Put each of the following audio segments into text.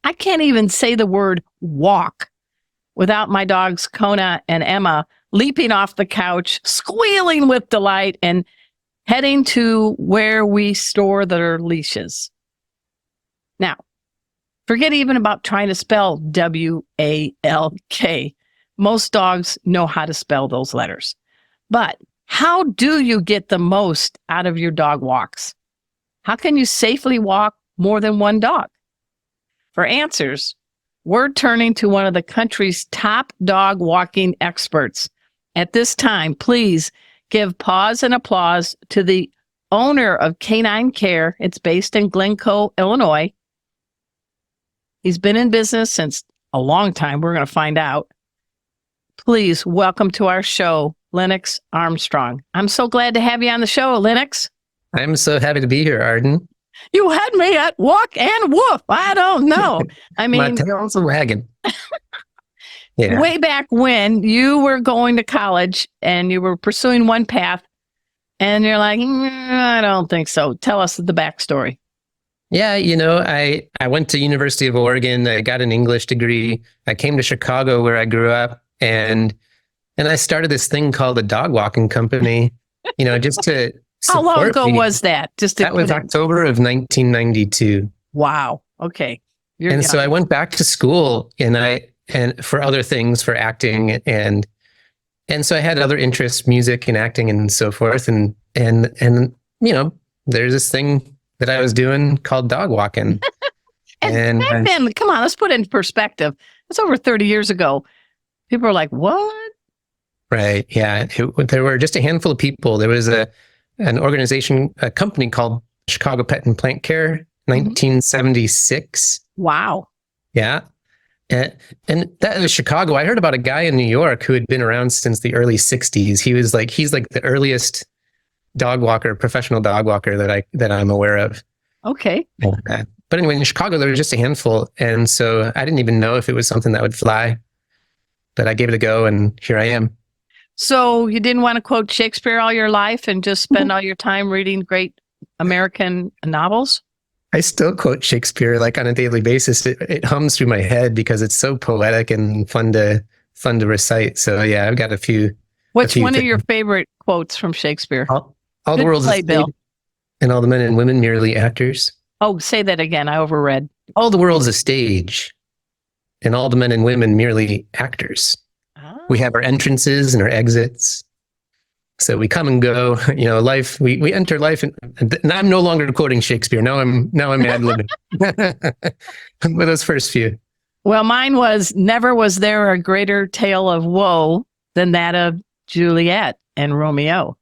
I can't even say the word walk without my dogs, Kona and Emma, leaping off the couch, squealing with delight, and heading to where we store their leashes. Now, forget even about trying to spell W-A-L-K. Most dogs know how to spell those letters. But how do you get the most out of your dog walks? How can you safely walk more than one dog? For answers, we're turning to one of the country's top dog walking experts. At this time, please give pause and applause to the owner of Canine Care. It's based in Glencoe, Illinois. He's been in business since a long time. We're going to find out. Please welcome to our show, Lennox Armstrong. I'm so glad to have you on the show, Lennox. I'm so happy to be here, Arden. You had me at walk and woof. I don't know. I mean, my tail's a wagon. Yeah. Way back when you were going to college and you were pursuing one path and you're like, I don't think so. Tell us the backstory. Yeah, I went to University of Oregon. I got an English degree. I came to Chicago where I grew up, and I started this thing called a dog walking company, just to How long support ago me. was that? That was October of 1992. Wow. Okay. So I went back to school and for other things, for acting, and so I had other interests, music and acting and so forth. And there's this thing that I was doing called dog walking. and back then, come on, let's put it in perspective. It's over 30 years ago. People are like, what? Right. Yeah. There were just a handful of people. There was an organization, a company called Chicago Pet and Plant Care, 1976. Wow. Yeah. And that was Chicago. I heard about a guy in New York who had been around since the early 60s. He's like the earliest professional dog walker that I'm aware of. Okay. But anyway, in Chicago, there was just a handful. And so I didn't even know if it was something that would fly, but I gave it a go, and here I am. So you didn't want to quote Shakespeare all your life and just spend all your time reading great American novels? I still quote Shakespeare like on a daily basis. It hums through my head because it's so poetic and fun to recite. So yeah, I've got a few. What's one of your favorite quotes from Shakespeare? All the world's a stage, and all the men and women merely actors. Oh, say that again. I overread. All the world's a stage, and all the men and women merely actors. Oh. We have our entrances and our exits. So we come and go, life, we enter life, and I'm no longer quoting Shakespeare. Now I'm ad-libbing with those first few. Well, mine was, never was there a greater tale of woe than that of Juliet and Romeo.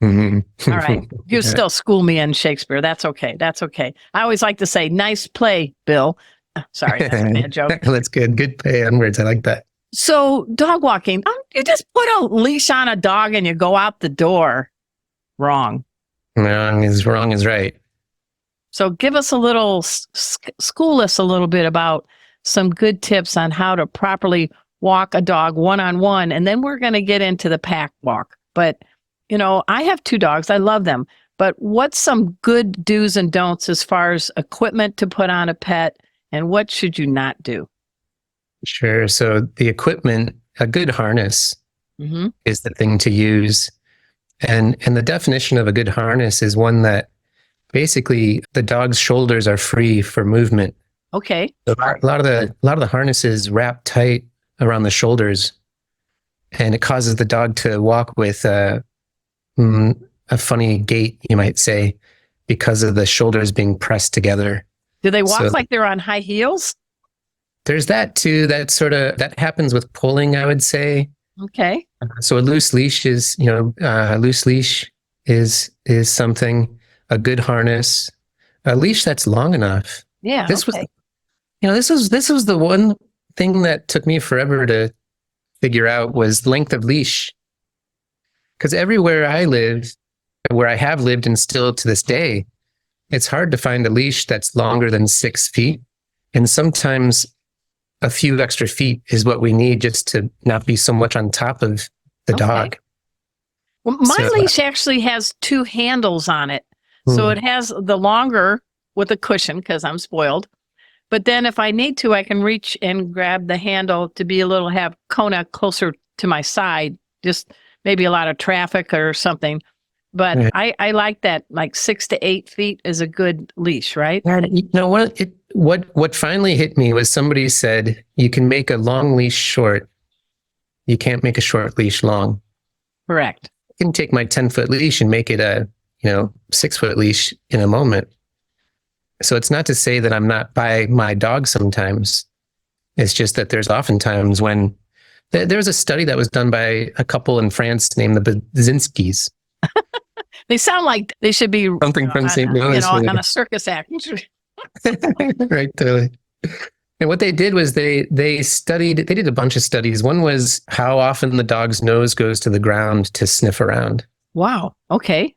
Mm-hmm. All right. You still school me in Shakespeare. That's okay. That's okay. I always like to say, nice play, Bill. Sorry, that's a bad joke. That's good. Good play on words. I like that. So dog walking, you just put a leash on a dog and you go out the door. Wrong. Wrong is right. So give us a little, school us a little bit about some good tips on how to properly walk a dog one-on-one. And then we're going to get into the pack walk. But, I have 2 dogs. I love them. But what's some good do's and don'ts as far as equipment to put on a pet, and what should you not do? Sure. So the equipment, a good harness is the thing to use. And the definition of a good harness is one that basically the dog's shoulders are free for movement. Okay. So a lot of the harnesses wrap tight around the shoulders, and it causes the dog to walk with a funny gait, you might say, because of the shoulders being pressed together. Do they walk like they're on high heels? There's that too. That happens with pulling, I would say. Okay. So a loose leash is, is something. A good harness, a leash that's long enough. Yeah. This was the one thing that took me forever to figure out was length of leash. Because everywhere I lived, where I have lived and still to this day, it's hard to find a leash that's longer than 6 feet. And sometimes a few extra feet is what we need just to not be so much on top of the dog. Well, my leash actually has 2 handles on it. So it has the longer with a cushion, because I'm spoiled. But then if I need to, I can reach and grab the handle to be have Kona closer to my side, just maybe a lot of traffic or something. But Right. I like that, like 6 to 8 feet is a good leash, right? And what finally hit me was somebody said you can make a long leash short. You can't make a short leash long. Correct. I can take my 10-foot leash and make it a 6-foot leash in a moment. So it's not to say that I'm not by my dog sometimes. It's just that there's oftentimes when there's a study that was done by a couple in France named the Bazinskis. They sound like they should be Something from St. Louis. on a circus act. Right, totally. And what they did was they did a bunch of studies. One was how often the dog's nose goes to the ground to sniff around. Wow. Okay.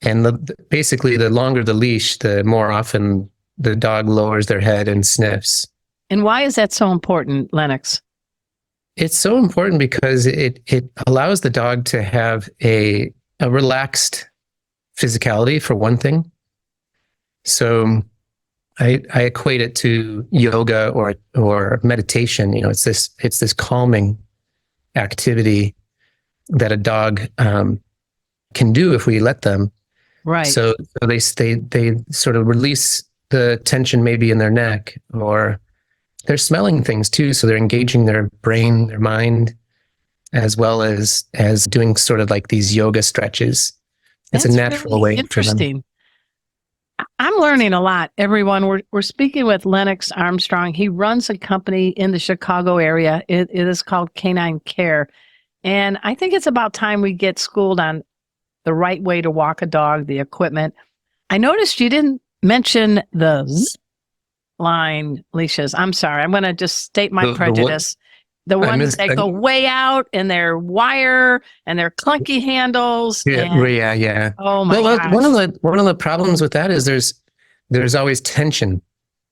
And basically, the longer the leash, the more often the dog lowers their head and sniffs. And why is that so important, Lennox? It's so important because it allows the dog to have a relaxed physicality, for one thing. So I equate it to yoga or meditation. It's this calming activity that a dog can do if we let them. Right. So they sort of release the tension maybe in their neck, or they're smelling things too. So they're engaging their brain, their mind, as well as doing sort of like these yoga stretches. It's a natural way for them. I'm learning a lot, everyone. We're speaking with Lennox Armstrong. He runs a company in the Chicago area. It is called Canine Care. And I think it's about time we get schooled on the right way to walk a dog, the equipment. I noticed you didn't mention the line leashes. I'm sorry. I'm going to just state my prejudice. The ones that go way out and they're wire and they're clunky handles. Yeah. Oh my gosh. One of the problems with that is there's always tension.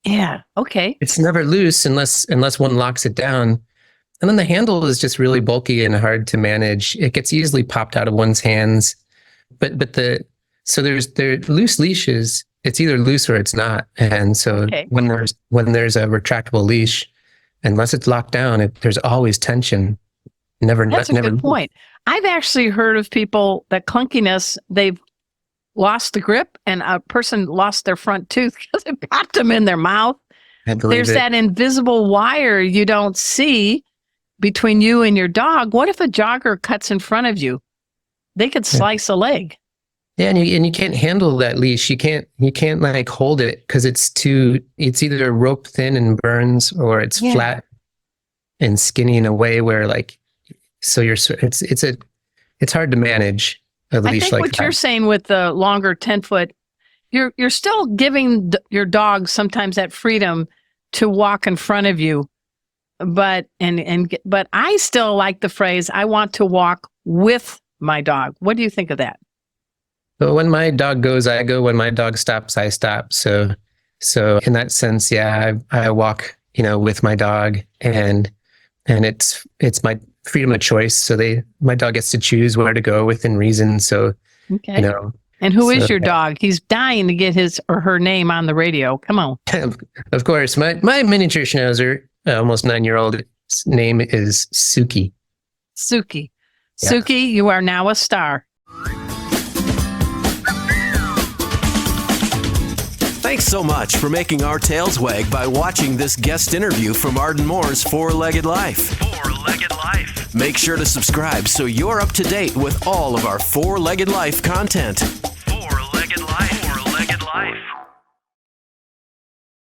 Yeah. Okay. It's never loose unless one locks it down. And then the handle is just really bulky and hard to manage. It gets easily popped out of one's hands. But there's loose leashes. It's either loose or it's not. And so when there's a retractable leash, unless it's locked down, there's always tension. That's a good point. I've actually heard of people that clunkiness, they've lost the grip and a person lost their front tooth because it popped them in their mouth. There's that invisible wire you don't see between you and your dog. What if a jogger cuts in front of you? They could slice a leg. Yeah, and you can't handle that leash. You can't like hold it because it's either rope thin and burns, or it's flat and skinny in a way where it's hard to manage a leash like that. I think what you're saying with the longer 10-foot, you're still giving your dog sometimes that freedom to walk in front of you, but I still like the phrase, I want to walk with my dog. What do you think of that? So when my dog goes, I go. When my dog stops, I stop. So in that sense, I walk, with my dog, and it's my freedom of choice. So my dog gets to choose where to go within reason. So, And who is your dog? He's dying to get his or her name on the radio. Come on. Of course, my miniature schnauzer, almost 9-year-old, name is Suki. Suki. Yeah. Suki, you are now a star. Thanks so much for making our tails wag by watching this guest interview from Arden Moore's Four-Legged Life. Four-Legged Life. Make sure to subscribe so you're up to date with all of our Four-Legged Life content. Four-Legged Life. Four-Legged Life.